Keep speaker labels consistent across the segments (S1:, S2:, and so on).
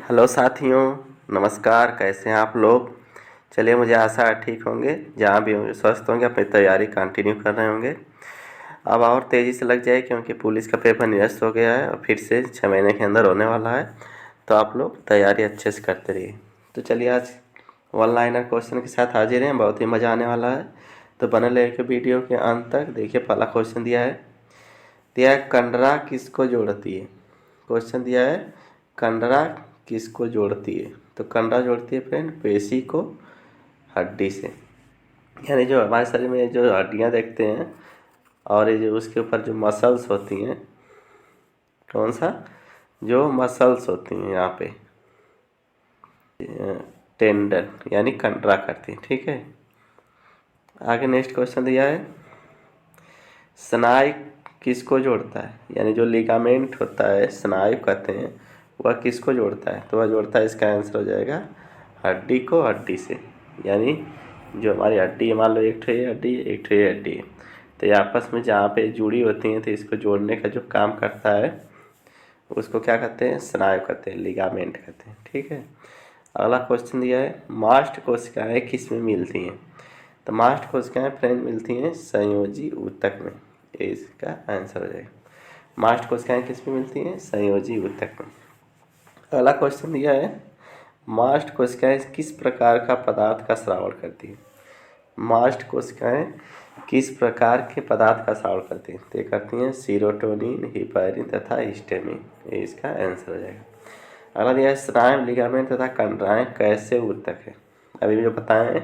S1: Hello साथियों, नमस्कार। कैसे हैं आप लोग? चलिए, मुझे आशा है ठीक होंगे। जहाँ भी होंगे स्वस्थ होंगे, अपनी तैयारी कंटिन्यू कर रहे होंगे। अब और तेज़ी से लग जाए, क्योंकि पुलिस का पेपर निरस्त हो गया है और फिर से 6 महीने के अंदर होने वाला है। तो आप लोग तैयारी अच्छे से करते रहिए। तो चलिए, आज वन लाइनर क्वेश्चन के साथ हाजिर हैं। बहुत ही मज़ा आने वाला है, तो बने रहिए वीडियो के अंत तक। देखिए, पहला क्वेश्चन दिया है कंडरा किसको जोड़ती है। क्वेश्चन दिया है कंडरा किसको जोड़ती है। तो कंडरा जोड़ती है फ्रेंड पेशी को हड्डी से। यानी जो हमारे शरीर में जो हड्डियां देखते हैं और ये जो उसके ऊपर जो मसल्स होती हैं, कौन सा जो मसल्स होती हैं यहाँ पे टेंडन यानी कंडरा करती हैं। ठीक है, आगे नेक्स्ट क्वेश्चन दिया है स्नायु किसको जोड़ता है। यानी जो लिगामेंट होता है, स्नायु कहते हैं, वह किसको जोड़ता है। तो वह जोड़ता है, इसका आंसर हो जाएगा हड्डी को हड्डी से। यानी जो हमारी हड्डी है, मान लो एक ठो ये हड्डी है, एक ठो ये हड्डी है, तो ये आपस में जहाँ पे जुड़ी होती हैं, तो इसको जोड़ने का जो काम करता है उसको क्या कहते हैं, स्नायु कहते हैं, लिगामेंट कहते हैं। ठीक है, अगला क्वेश्चन दिया है मास्ट कोशिकाएं किस में मिलती हैं। तो मास्ट कोशिकाएं फ्रेंड मिलती हैं संयोजी ऊतक में। ये इसका आंसर हो जाएगा। मास्ट कोशिकाएं किस में मिलती हैं, संयोजी ऊतक में। अगला क्वेश्चन दिया है मास्ट कोशिकाएं किस प्रकार का पदार्थ का स्राव करती हैं। मास्ट कोशिकाएं किस प्रकार के पदार्थ का स्राव करती हैं। तो करती हैं सीरोटोनिन, हिपैरिन तथा हिस्टामिन। ये इसका आंसर हो जाएगा। अगला दिया है स्नायु, लिगामेंट तथा कंडराएं कैसे ऊतक है। अभी जो बताएं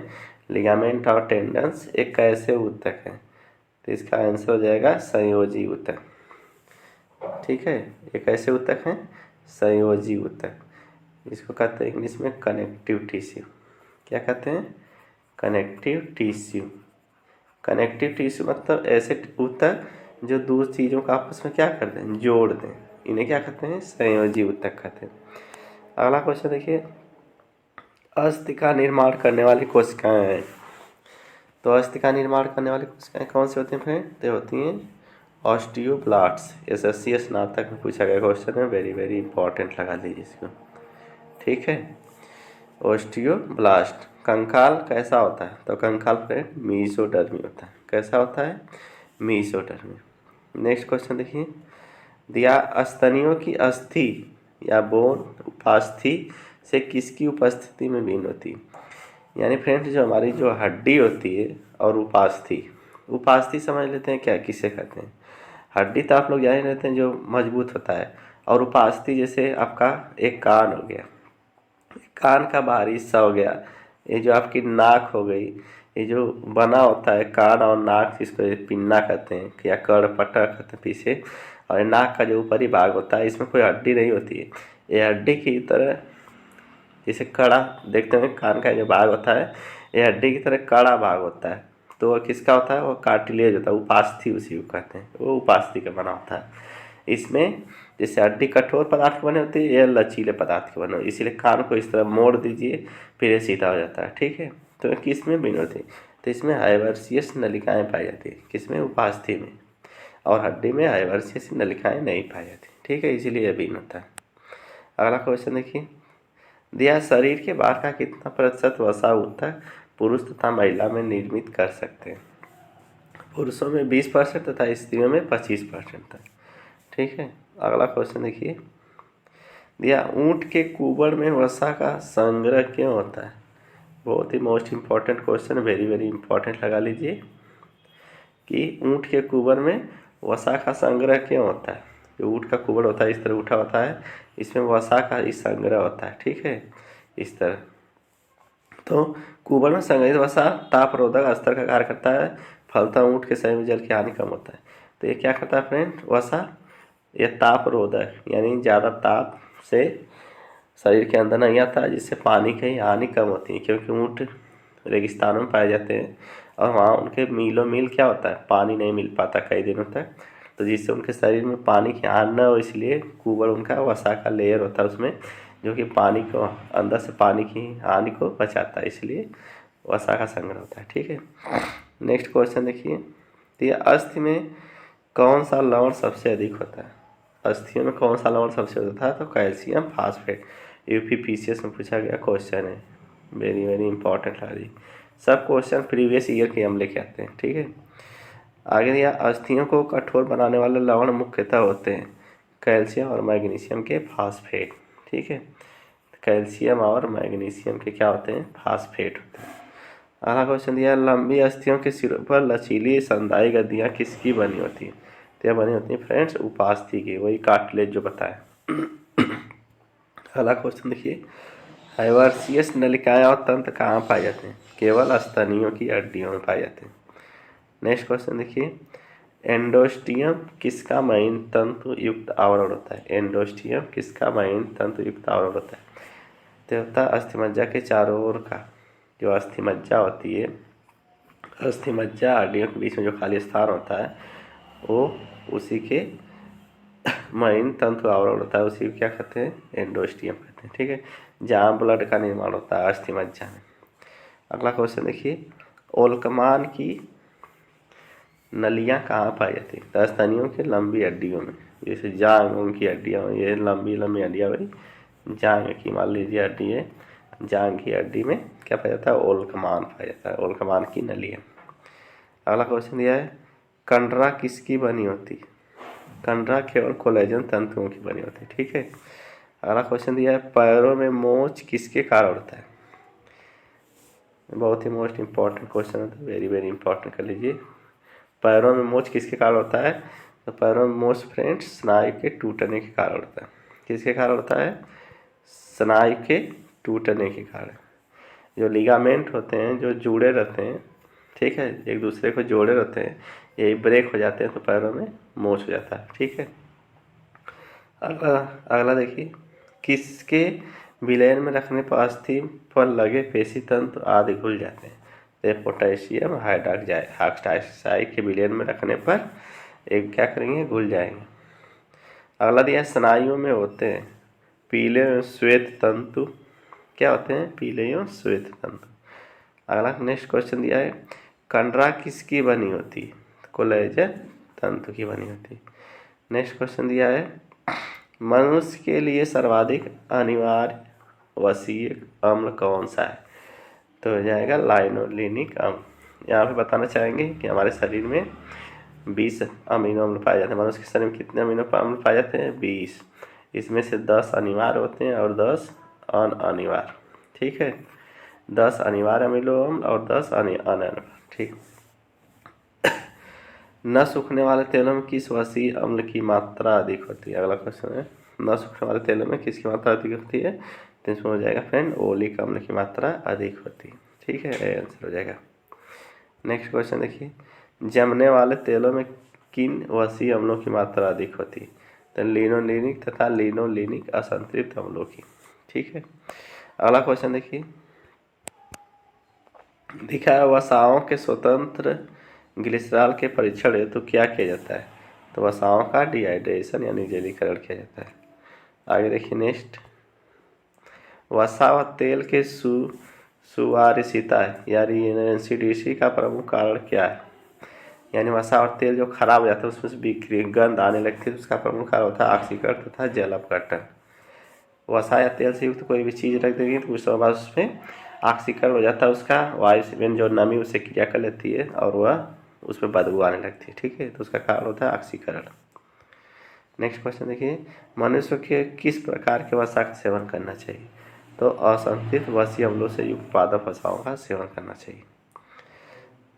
S1: लिगामेंट और टेंडन्स एक कैसे ऊतक है, तो इसका आंसर हो जाएगा संयोजी ऊतक। ठीक है, ये कैसे ऊतक है, संयोजी ऊतक। इसको कहते हैं इंग्लिश में कनेक्टिव टिश्यू। क्या कहते हैं, कनेक्टिव टिश्यू। कनेक्टिव टिश्यू मतलब ऐसे ऊतक जो दो चीज़ों का आपस में क्या कर दें, जोड़ दें, इन्हें क्या कहते हैं, संयोजी ऊतक कहते हैं। अगला क्वेश्चन देखिए अस्थि का निर्माण करने वाली कोशिकाएं हैं। तो अस्थि का निर्माण करने वाली कोशिकाएं कौन सी होती हैं फ्रेंड, तो होती हैं ऑस्टियोब्लास्ट्स। एसएससी स्नातक में पूछा गया क्वेश्चन है, वेरी वेरी इंपॉर्टेंट लगा लीजिए इसको। ठीक है, ऑस्टियोब्लास्ट। कंकाल कैसा होता है, तो कंकाल फ्रेंड मीसोडर्मी होता है। कैसा होता है, मीसोडर्मी। नेक्स्ट क्वेश्चन देखिए दिया स्तनियों की अस्थि या बोन उपास्थि से किसकी उपस्थिति में भिन्न होती है। यानी फ्रेंड जो हमारी जो हड्डी होती है और उपास्थि, उपास्थि समझ लेते हैं क्या किसे कहते हैं। हड्डी तो आप लोग जान लेते हैं जो मजबूत होता है, और उपास्थि जैसे आपका एक कान हो गया, कान का बाहरी हिस्सा हो गया, ये जो आपकी नाक हो गई, ये जो बना होता है कान और नाक, जिसको पिन्ना कहते हैं या कड़पटा कहते हैं पीछे, और नाक का जो ऊपरी भाग होता है, इसमें कोई हड्डी नहीं होती है। ये हड्डी की तरह जैसे कड़ा देखते हैं, कान का जो भाग होता है ये हड्डी की तरह कड़ा भाग होता है। तो वह किसका होता है, वो कार्टिलेज होता है, उपास्थि उसी को कहते हैं, वो उपास्थि का बना होता है। इसमें जैसे हड्डी कठोर पदार्थ की बनी होती है, यह लचीले पदार्थ की बनी होती है। इसीलिए कान को इस तरह मोड़ दीजिए, फिर ये सीधा हो जाता है। ठीक है, तो किस में भिन्न होती है, तो इसमें हाइवर्सियस नलिकाएं पाई जाती है, किसमें, उपास्थि में। और हड्डी में हाइवर्सियस नलिकाएं नहीं पाई जाती। ठीक है, इसीलिए यह भिन्न होता है। अगला क्वेश्चन देखिए दिया शरीर के बाहर का कितना प्रतिशत वसा ऊतक पुरुष तथा महिला में निर्मित कर सकते हैं। पुरुषों में 20% तथा स्त्रियों में 25% तक। ठीक है, अगला क्वेश्चन देखिए दिया ऊँट के कुबड़ में वसा का संग्रह क्यों होता है। बहुत ही most important question, very very important लगा लीजिए कि ऊँट के कुबड़ में वसा का संग्रह क्यों होता है। जो ऊँट का कुबड़ होता है इस तरह उठा होता है, इसमें वसा का ही संग्रह होता है। ठीक है, इस तरह। तो कुबड़ में संग्रहित वसा तापरोधक स्तर का कार्य करता है, फलतः ऊँट के शरीर में जल की हानि कम होता है। तो ये क्या करता है फ्रेंड, वसा ये तापरोधक यानी ज़्यादा ताप से शरीर के अंदर नहीं आता, जिससे पानी की हानि कम होती है। क्योंकि ऊँट रेगिस्तानों में पाए जाते हैं और वहाँ उनके मीलों मील क्या होता है, पानी नहीं मिल पाता कई दिनों तक, तो जिससे उनके शरीर में पानी की हानि न हो, इसलिए कुबड़ उनका वसा का लेयर होता है उसमें, जो कि पानी को अंदर से पानी की हानि को बचाता है, इसलिए वसा का संग्रह होता है। ठीक है, नेक्स्ट क्वेश्चन देखिए तो ये अस्थि में कौन सा लवण सबसे अधिक होता है। अस्थियों में कौन सा लवण सबसे होता है, तो कैल्शियम फास्फेट। UPPCS में पूछा गया क्वेश्चन है, वेरी वेरी इंपॉर्टेंट है जी। सब क्वेश्चन प्रीवियस ईयर के हम लेके आते हैं, ठीक है। आगे दिया अस्थियों को कठोर बनाने वाले लवण मुख्यतः होते हैं कैल्शियम और मैग्नीशियम के फास्फेट, ठीक है। कैल्शियम और मैग्नीशियम के क्या होते हैं, फास्फेट होते हैं। अगला क्वेश्चन दिया लंबी अस्थियों के सिरों पर लचीली संदाई गद्दियाँ किसकी बनी होती है, तो यह बनी होती है फ्रेंड्स उपास्थि की, वही कार्टिलेज जो बताया। अगला क्वेश्चन देखिए हाइवर्सियस नलिकाएं और तंत्र कहाँ पाए जाते हैं, केवल स्तनियों की हड्डियों में पाए जाते हैं। नेक्स्ट क्वेश्चन देखिए एंडोस्टियम किसका महीन तंतु युक्त आवरण होता है, एंडोस्टियम किसका महीन तंतु युक्त आवरण होता है, तो होता है अस्थिमज्जा के चारों ओर का जो अस्थिमज्जा होती है, अस्थिमज्जा हड्डियों के बीच में जो खाली स्थान होता है वो उसी के महीन तंतु आवरण होता है, उसी को क्या कहते हैं, एंडोस्टियम कहते हैं, ठीक है। जहाँ ब्लड का निर्माण होता है अस्थिमज्जा में। अगला क्वेश्चन देखिए ओल्कमान की नलियाँ कहाँ पाई जाती है, तो स्तनियों के लंबी हड्डियों में, जैसे जांग की हड्डियाँ, ये लंबी लंबी हड्डियाँ भाई जांग की, मान लीजिए हड्डी है, जांग की हड्डी में क्या पाया जाता है, ओल्कमान पाया जाता है, ओल्कमान की नलियाँ। अगला क्वेश्चन दिया है कंडरा किसकी बनी होती, कंडरा केवल कोलेजन तंतुओं की बनी होती है, ठीक है। अगला क्वेश्चन दिया है पैरों में मोच किसके कारण होता है, बहुत ही मोस्ट इंपॉर्टेंट क्वेश्चन होता है, वेरी वेरी इंपॉर्टेंट कर लीजिए। पैरों में मोच किसके कारण होता है, तो पैरों में मोच फ्रेंड्स स्नायु के टूटने के कारण होता है, किसके कारण होता है, स्नायु के टूटने के कारण। जो लिगामेंट होते हैं जो जुड़े रहते हैं, ठीक है, एक दूसरे को जोड़े रहते हैं, यही ब्रेक हो जाते हैं तो पैरों में मोच हो जाता है, ठीक है। अगला देखिए किसके विलयन में रखने पर अस्थि पर लगे पेशी तंत्र आदि घुल जाते हैं, तो पोटेशियम हाइड्रोक्साइड के विलयन में रखने पर एक क्या करेंगे, घुल जाएंगे। अगला दिया स्नायुओं में होते हैं पीले एवं श्वेत तंतु, क्या होते हैं, पीले एवं श्वेत तंतु। अगला नेक्स्ट क्वेश्चन दिया है कंडरा किसकी बनी होती है, कोलेजन तंतु की बनी होती है। नेक्स्ट क्वेश्चन दिया है मनुष्य के लिए सर्वाधिक अनिवार्य वसीय अम्ल कौन सा है, तो हो जाएगा लाइनोलिनिक अम्ल। यहाँ पे बताना चाहेंगे कि हमारे शरीर में 20 अमीनो अम्ल पाए जाते हैं, मनुष्य के शरीर में कितने अमीनो अम्ल पाए जाते हैं, 20, इसमें से 10 अनिवार्य होते हैं और 10 अनिवार्य, ठीक है, 10 अनिवार्य अमीनो अम्ल और 10 अनिवार्य, ठीक। न सूखने वाले तेलों में किस वसीय अम्ल की मात्रा अधिक होती है, अगला क्वेश्चन है न सूखने वाले तेलों में किसकी मात्रा अधिक होती है, तो इसमें हो जाएगा फ्रेंड ओलिक अम्ल की मात्रा अधिक होती है, ठीक है, ये आंसर हो जाएगा। नेक्स्ट क्वेश्चन देखिए जमने वाले तेलों में किन वसीय अम्लों की मात्रा अधिक होती है, तो लिनोलिनिक तथा लिनोलिनिक असंतृप्त अम्लों की, ठीक है। अगला क्वेश्चन देखिए दिखा है वसाओं के स्वतंत्र ग्लिसरॉल के परीक्षण हेतु क्या किया जाता है, तो वसाओं का डिहाइड्रेशन यानी जलीकरण किया जाता है। आगे देखिए नेक्स्ट वसा व तेल के सुवारिसिता यानी एनसीडीसी का प्रमुख कारण क्या है, यानी वसा और तेल जो खराब हो जाता है उसमें से बिक्री गंध आने लगती है, तो उसका प्रमुख कारण होता है ऑक्सीकरण तथा जल अपघटन। वसा या तेल से युक्त कोई भी चीज़ रख देंगे तो उस बाद उसमें ऑक्सीकरण हो जाता है, उसका वायु में जो नमी उसे क्रिया कर लेती है और वह उसमें बदबू आने लगती है, ठीक है, तो उसका कारण होता है ऑक्सीकरण। नेक्स्ट क्वेश्चन देखिए मनुष्य के किस प्रकार के वसा का सेवन करना चाहिए, तो असंतृप्त वसीय अम्लों से युक्त पादप वसाओं का सेवन करना चाहिए।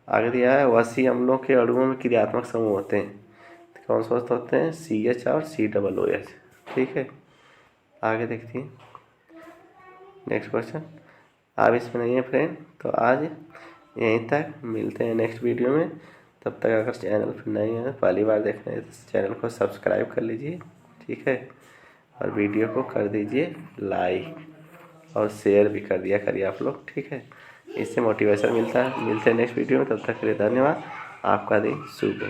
S1: आगे दिया है वसीय अम्लों के अणुओं में क्रियात्मक समूह होते हैं, तो कौन से होते हैं, CH और COOH, ठीक है। आगे देखते हैं नेक्स्ट क्वेश्चन, आप इसमें नहीं है फ्रेंड, तो आज यहीं तक, मिलते हैं नेक्स्ट वीडियो में। तब तक अगर चैनल पर नहीं है पहली बार देख रहे हैं तो चैनल को सब्सक्राइब कर लीजिए, ठीक है, और वीडियो को कर दीजिए लाइक और शेयर भी कर दिया करिए आप लोग, ठीक है, इससे मोटिवेशन मिलता है। मिलते हैं नेक्स्ट वीडियो में, तब तक के लिए धन्यवाद, आपका दिन शुभ हो।